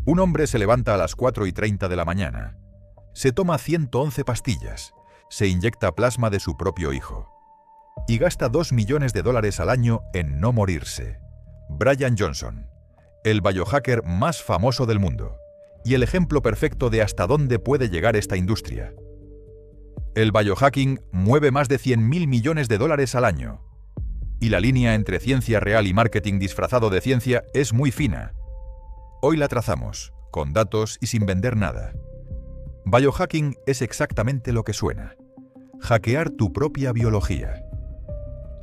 Un hombre se levanta a las 4:30 de la mañana. Se toma 111 pastillas. Se inyecta plasma de su propio hijo. Y gasta $2 millones al año en no morirse. Brian Johnson, el biohacker más famoso del mundo. Y el ejemplo perfecto de hasta dónde puede llegar esta industria. El biohacking mueve más de $100.000 millones al año. Y la línea entre ciencia real y marketing disfrazado de ciencia es muy fina. Hoy la trazamos, con datos y sin vender nada. Biohacking es exactamente lo que suena. Hackear tu propia biología.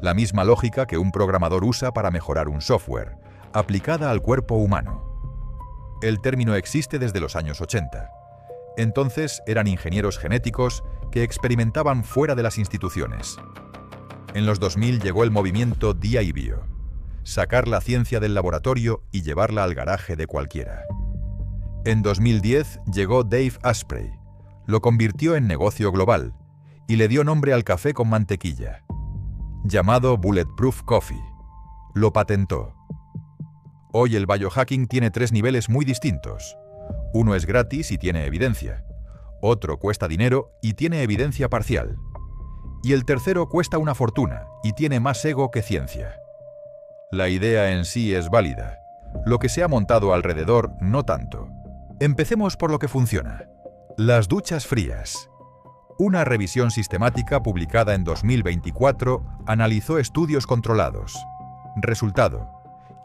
La misma lógica que un programador usa para mejorar un software, aplicada al cuerpo humano. El término existe desde los años 80. Entonces eran ingenieros genéticos que experimentaban fuera de las instituciones. En los 2000 llegó el movimiento DI-Bio. Sacar la ciencia del laboratorio y llevarla al garaje de cualquiera. En 2010 llegó Dave Asprey. Lo convirtió en negocio global y le dio nombre al café con mantequilla. Llamado Bulletproof Coffee. Lo patentó. Hoy el biohacking tiene 3 niveles muy distintos. Uno es gratis y tiene evidencia. Otro cuesta dinero y tiene evidencia parcial. Y el tercero cuesta una fortuna y tiene más ego que ciencia. La idea en sí es válida. Lo que se ha montado alrededor, no tanto. Empecemos por lo que funciona. Las duchas frías. Una revisión sistemática publicada en 2024 analizó estudios controlados. Resultado: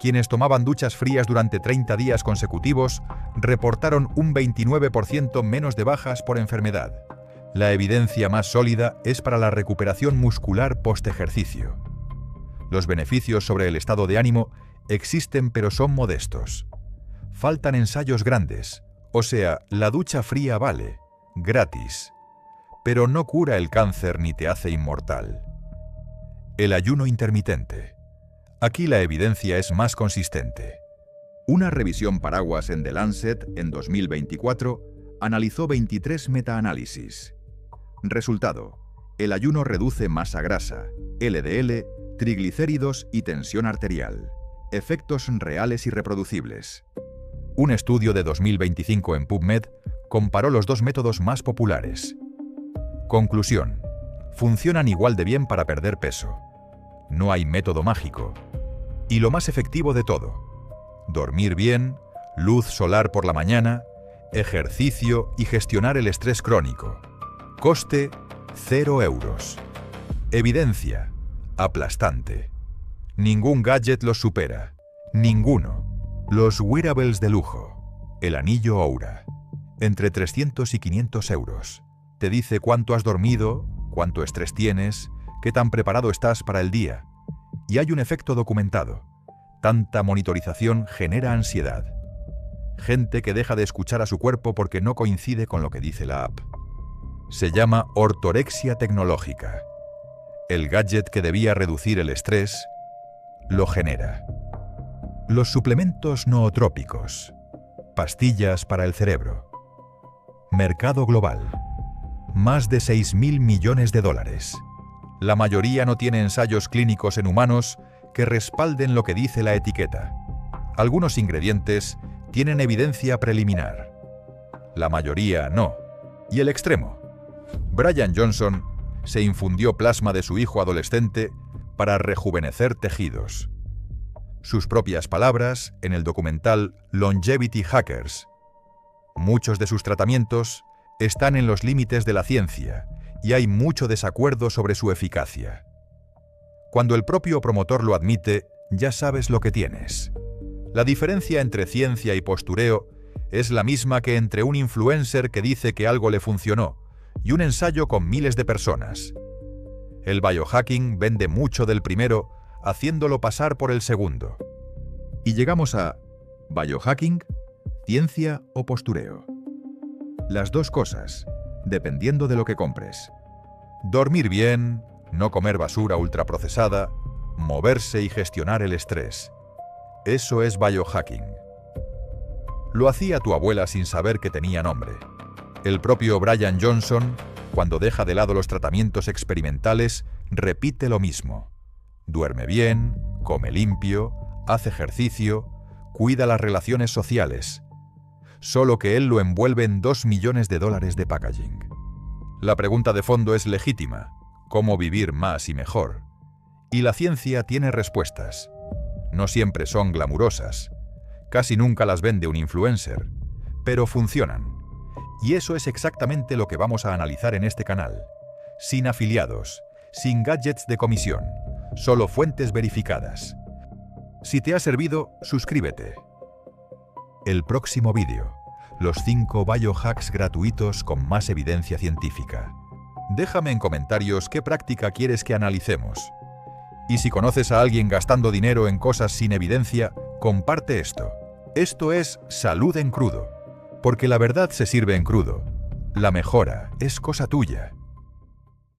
quienes tomaban duchas frías durante 30 días consecutivos reportaron un 29% menos de bajas por enfermedad. La evidencia más sólida es para la recuperación muscular post-ejercicio. Los beneficios sobre el estado de ánimo existen, pero son modestos. Faltan ensayos grandes, o sea, la ducha fría vale, gratis, pero no cura el cáncer ni te hace inmortal. El ayuno intermitente. Aquí la evidencia es más consistente. Una revisión paraguas en The Lancet en 2024 analizó 23 metaanálisis. Resultado: el ayuno reduce masa grasa, LDL, triglicéridos y tensión arterial. Efectos reales y reproducibles. Un estudio de 2025 en PubMed comparó los dos métodos más populares. Conclusión: funcionan igual de bien para perder peso. No hay método mágico. Y lo más efectivo de todo: dormir bien, luz solar por la mañana, ejercicio y gestionar el estrés crónico. Coste: 0 euros. Evidencia: aplastante. Ningún gadget los supera. Ninguno. Los wearables de lujo. El anillo Oura. Entre 300 y 500 euros. Te dice cuánto has dormido, cuánto estrés tienes, qué tan preparado estás para el día. Y hay un efecto documentado. Tanta monitorización genera ansiedad. Gente que deja de escuchar a su cuerpo porque no coincide con lo que dice la app. Se llama ortorexia tecnológica. El gadget que debía reducir el estrés, lo genera. Los suplementos nootrópicos. Pastillas para el cerebro. Mercado global. Más de $6.000 millones. La mayoría no tiene ensayos clínicos en humanos que respalden lo que dice la etiqueta. Algunos ingredientes tienen evidencia preliminar. La mayoría no. Y el extremo: Brian Johnson se infundió plasma de su hijo adolescente para rejuvenecer tejidos. Sus propias palabras en el documental Longevity Hackers. Muchos de sus tratamientos están en los límites de la ciencia y hay mucho desacuerdo sobre su eficacia. Cuando el propio promotor lo admite, ya sabes lo que tienes. La diferencia entre ciencia y postureo es la misma que entre un influencer que dice que algo le funcionó y un ensayo con miles de personas. El biohacking vende mucho del primero, haciéndolo pasar por el segundo. Y llegamos a biohacking, ciencia o postureo. Las dos cosas, dependiendo de lo que compres. Dormir bien, no comer basura ultraprocesada, moverse y gestionar el estrés. Eso es biohacking. Lo hacía tu abuela sin saber que tenía nombre. El propio Brian Johnson, cuando deja de lado los tratamientos experimentales, repite lo mismo. Duerme bien, come limpio, hace ejercicio, cuida las relaciones sociales. solo que él lo envuelve en $2 millones de packaging. La pregunta de fondo es legítima: ¿cómo vivir más y mejor? Y la ciencia tiene respuestas. No siempre son glamurosas, casi nunca las vende un influencer, pero funcionan. Y eso es exactamente lo que vamos a analizar en este canal. Sin afiliados, sin gadgets de comisión, solo fuentes verificadas. Si te ha servido, suscríbete. El próximo vídeo: los 5 biohacks gratuitos con más evidencia científica. Déjame en comentarios qué práctica quieres que analicemos. Y si conoces a alguien gastando dinero en cosas sin evidencia, comparte esto. Esto es Salud en Crudo, porque la verdad se sirve en crudo. La mejora es cosa tuya.